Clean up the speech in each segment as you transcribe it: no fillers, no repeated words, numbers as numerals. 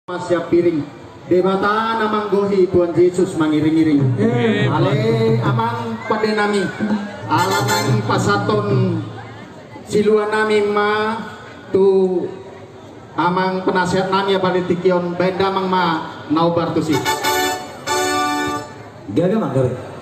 Siap piring debata namang gohi Tuhan Yesus mangiring-iring ale amang pada nami alanang pasaton siluan nami ma tu amang penasihat nami balitikion benda mang ma naubar tu si gaga mang gawe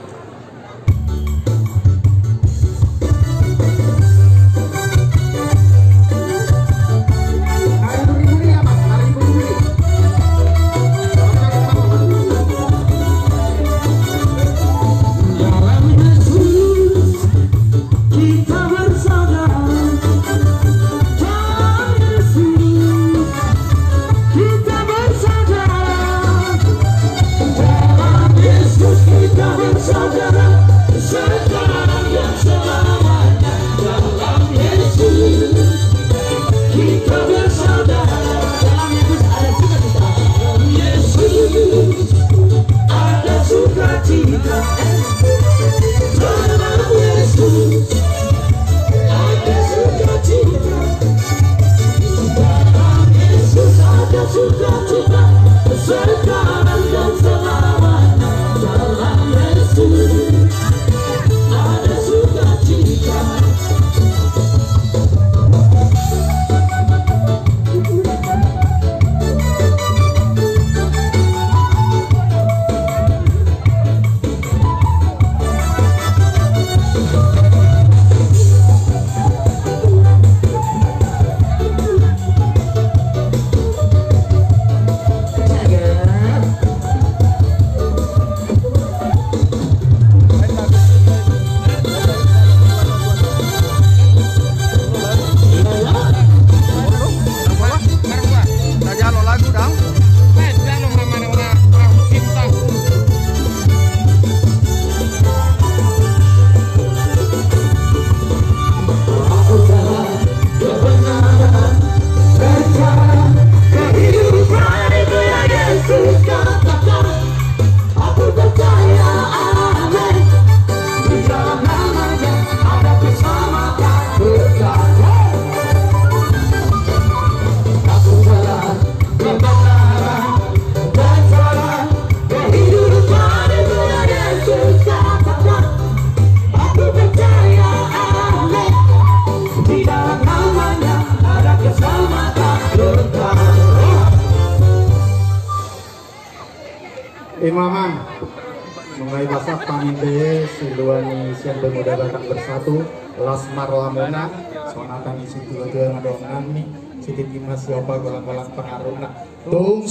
imaman mengai basak paminde siluani sian pemuda datang bersatu lasmar lamuna sonatan isi dua-dua ngadongan nih sitip imas siapa golang-golang pengaruhna tung